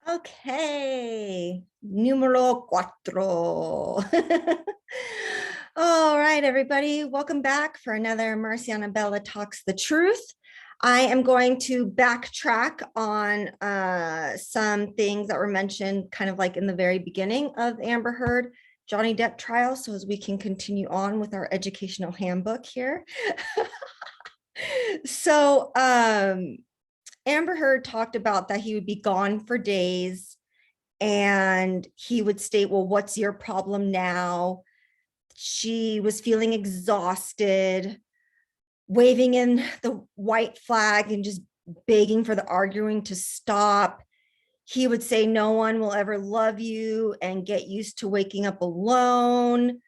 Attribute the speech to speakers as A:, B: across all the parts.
A: Okay, numero cuatro. All right, everybody, welcome back for another Marciana Bella Talks the Truth. I am going to backtrack on some things that were mentioned kind of like in the very beginning of Amber Heard Johnny Depp trial, so as we can continue on with our educational handbook here. So Amber Heard talked about that he would be gone for days and he would state, well, what's your problem now? She was feeling exhausted, waving in the white flag and just begging for the arguing to stop. He would say, no one will ever love you and get used to waking up alone,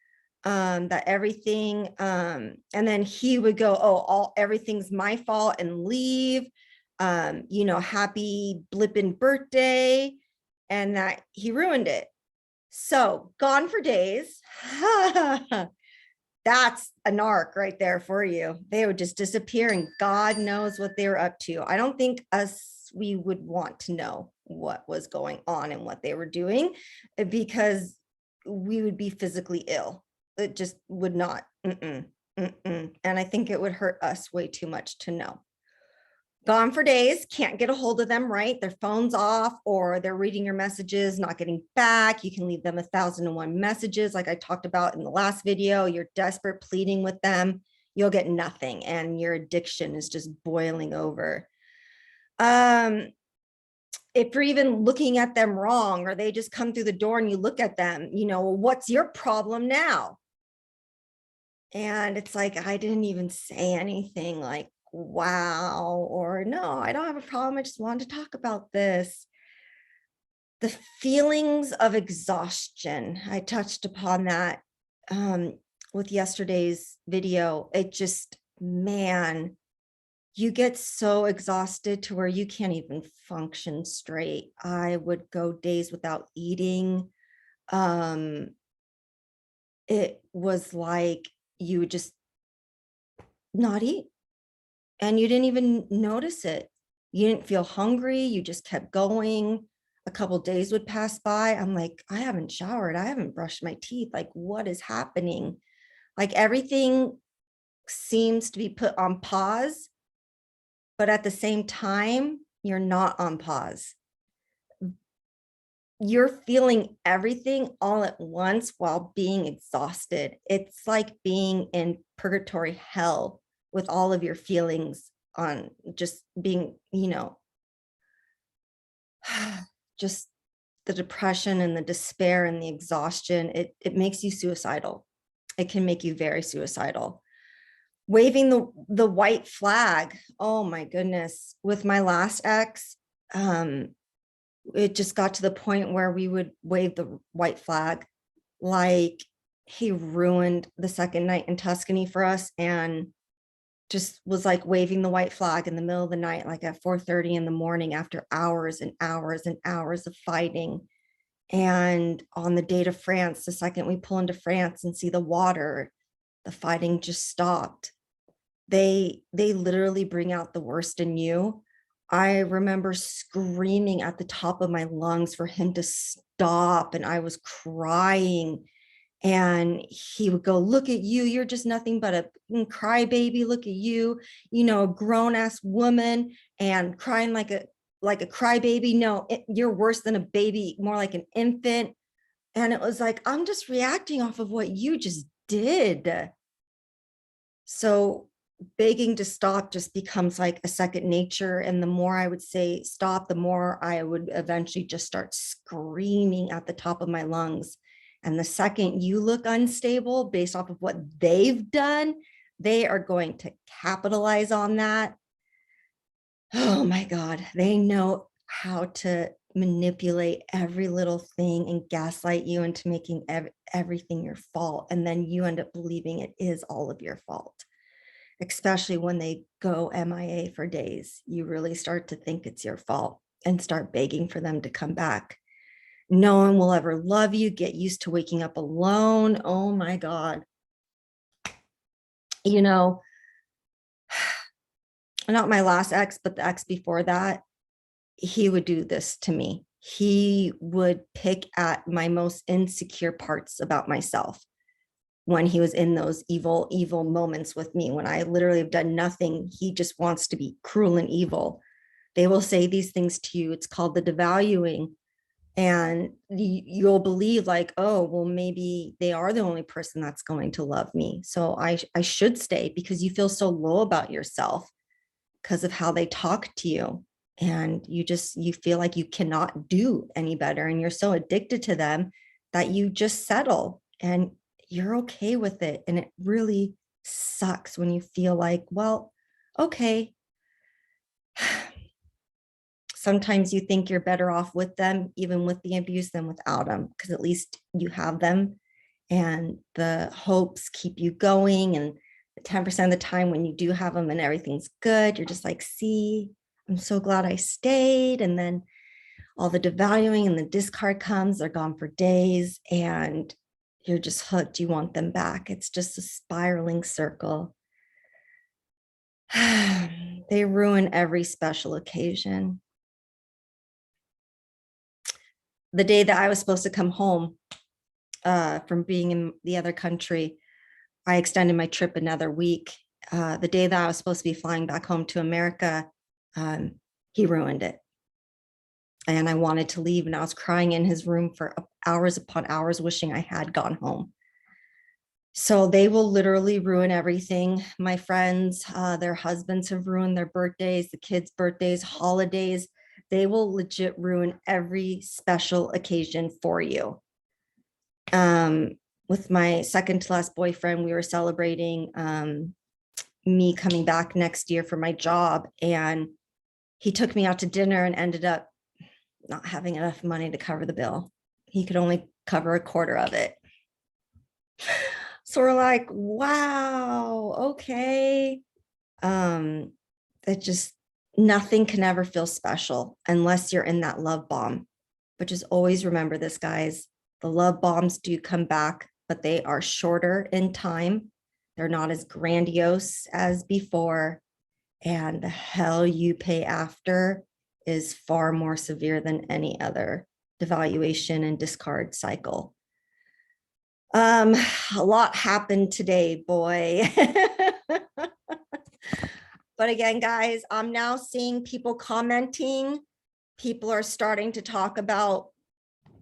A: that everything, and then he would go, oh, everything's my fault and leave, happy blipping birthday, and that he ruined it. So gone for days. That's a narc right there for you. They would just disappear and God knows what they were up to. I don't think we would want to know what was going on and what they were doing because we would be physically ill. It just would not. And I think it would hurt us way too much to know. Gone for days, can't get a hold of them, right? Their phone's off or they're reading your messages, not getting back. You can leave them 1,001 messages like I talked about in the last video. You're desperate, pleading with them. You'll get nothing and your addiction is just boiling over. If you're even looking at them wrong or they just come through the door and you look at them, what's your problem now? And it's like, I didn't even say anything like, wow, or no, I don't have a problem. I just wanted to talk about this. The feelings of exhaustion, I touched upon that with yesterday's video. It just, man, you get so exhausted to where you can't even function straight. I would go days without eating. It was like you would just not eat. And you didn't even notice it. You didn't feel hungry. You just kept going. A couple days would pass by. I'm like, I haven't showered. I haven't brushed my teeth. Like, what is happening? Like everything seems to be put on pause, but at the same time, you're not on pause. You're feeling everything all at once while being exhausted. It's like being in purgatory hell with all of your feelings on just being, just the depression and the despair and the exhaustion. It makes you suicidal. It can make you very suicidal. Waving the white flag. Oh my goodness. With my last ex, it just got to the point where we would wave the white flag like he ruined the second night in Tuscany for us and just was like waving the white flag in the middle of the night, like at 4:30 in the morning after hours and hours and hours of fighting. And on the day to France, the second we pull into France and see the water, the fighting just stopped. They literally bring out the worst in you. I remember screaming at the top of my lungs for him to stop, and I was crying. And he would go, look at you, you're just nothing but a crybaby. Look at you, a grown-ass woman and crying like a crybaby. No, you're worse than a baby, more like an infant. And it was like, I'm just reacting off of what you just did. So begging to stop just becomes like a second nature. And the more I would say stop, the more I would eventually just start screaming at the top of my lungs. And the second you look unstable based off of what they've done, they are going to capitalize on that. Oh my God, they know how to manipulate every little thing and gaslight you into making everything your fault. And then you end up believing it is all of your fault, especially when they go MIA for days. You really start to think it's your fault and start begging for them to come back. No one will ever love you. Get used to waking up alone. Oh my God. Not my last ex, but the ex before that, he would do this to me. he would pick at my most insecure parts about myself when he was in those evil moments with me, when I literally have done nothing. He just wants to be cruel and evil. They will say these things to you. It's called the devaluing. And you'll believe like, oh, well, maybe they are the only person that's going to love me. So I should stay, because you feel so low about yourself because of how they talk to you. And you feel like you cannot do any better. And you're so addicted to them that you just settle and you're okay with it. And it really sucks when you feel like, well, okay. Sometimes you think you're better off with them, even with the abuse, than without them, because at least you have them and the hopes keep you going. And 10% of the time when you do have them and everything's good, you're just like, see, I'm so glad I stayed. And then all the devaluing and the discard comes, they're gone for days and you're just hooked. You want them back. It's just a spiraling circle. They ruin every special occasion. The day that I was supposed to come home from being in the other country, I extended my trip another week. The day that I was supposed to be flying back home to America, he ruined it. And I wanted to leave, and I was crying in his room for hours upon hours, wishing I had gone home. So they will literally ruin everything. My friends, their husbands have ruined their birthdays, the kids' birthdays, holidays. They will legit ruin every special occasion for you. With my second to last boyfriend, we were celebrating me coming back next year for my job. And he took me out to dinner and ended up not having enough money to cover the bill. He could only cover a quarter of it. So we're like, wow, okay. It just, nothing can ever feel special unless you're in that love bomb. But just always remember this, guys. The love bombs do come back, but they are shorter in time. They're not as grandiose as before. And the hell you pay after is far more severe than any other devaluation and discard cycle. A lot happened today, boy. But again, guys, I'm now seeing people commenting. People are starting to talk about,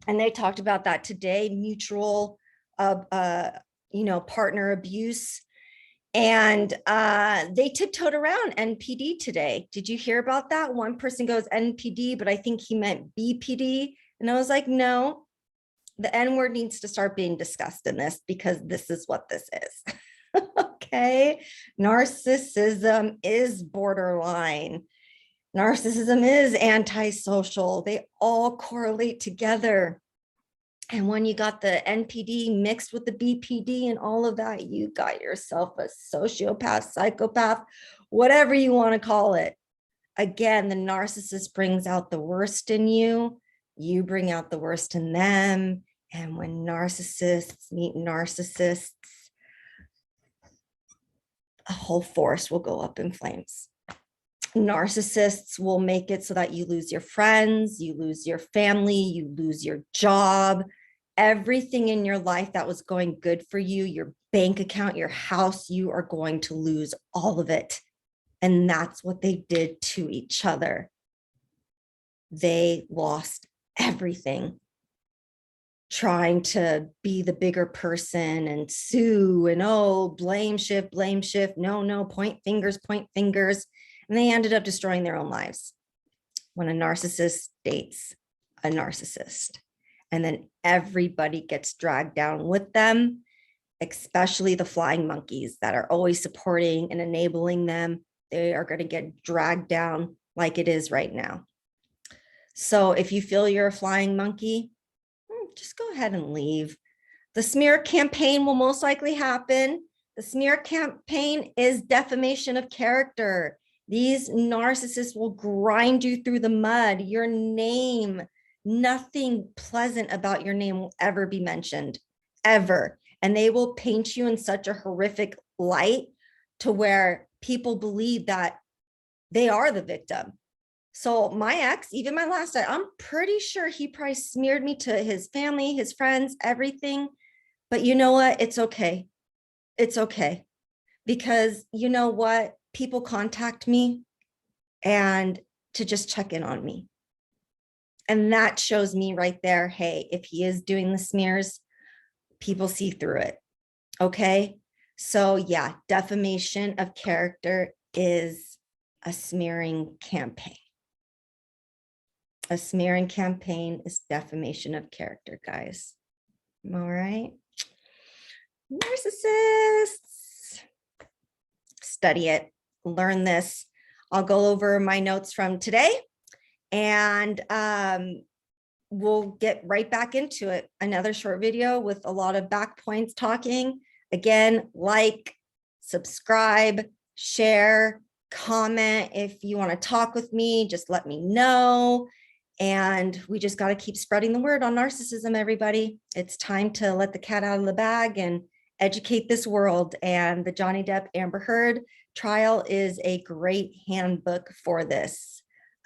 A: and they talked about that today, mutual, partner abuse. And they tiptoed around NPD today. Did you hear about that? One person goes NPD, but I think he meant BPD. And I was like, no, the N word needs to start being discussed in this, because this is what this is. Okay. Narcissism is borderline. Narcissism is antisocial. They all correlate together. And when you got the NPD mixed with the BPD and all of that, you got yourself a sociopath, psychopath, whatever you want to call it. Again, the narcissist brings out the worst in you. You bring out the worst in them. And when narcissists meet narcissists, a whole forest will go up in flames. Narcissists will make it so that you lose your friends, you lose your family, you lose your job, everything in your life that was going good for you, your bank account, your house, you are going to lose all of it. And that's what they did to each other. They lost everything, trying to be the bigger person and sue and, oh, blame shift, no, point fingers. And they ended up destroying their own lives when a narcissist dates a narcissist. And then everybody gets dragged down with them, especially the flying monkeys that are always supporting and enabling them. They are going to get dragged down like it is right now. So if you feel you're a flying monkey, just go ahead and leave. The smear campaign will most likely happen. The smear campaign is defamation of character. These narcissists will grind you through the mud. Your name, nothing pleasant about your name will ever be mentioned, ever. And they will paint you in such a horrific light to where people believe that they are the victim. So my ex, even my last ex, I'm pretty sure he probably smeared me to his family, his friends, everything. But you know what? It's okay. It's okay. Because you know what? People contact me and to just check in on me. And that shows me right there, hey, if he is doing the smears, people see through it. Okay. So yeah, defamation of character is a smearing campaign. A smearing campaign is defamation of character, guys. All right. Narcissists. Study it, learn this. I'll go over my notes from today and we'll get right back into it. Another short video with a lot of back points talking. Again, like, subscribe, share, comment. If you want to talk with me, just let me know. And we just got to keep spreading the word on narcissism, everybody. It's time to let the cat out of the bag and educate this world. And the Johnny Depp Amber Heard trial is a great handbook for this.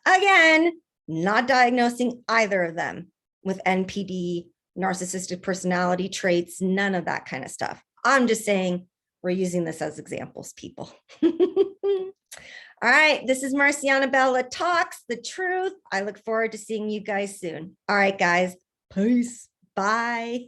A: Again, not diagnosing either of them with NPD, narcissistic personality traits, none of that kind of stuff. I'm just saying we're using this as examples, people. All right, this is Marciana Bella Talks the Truth. I look forward to seeing you guys soon. All right, guys, peace. Bye.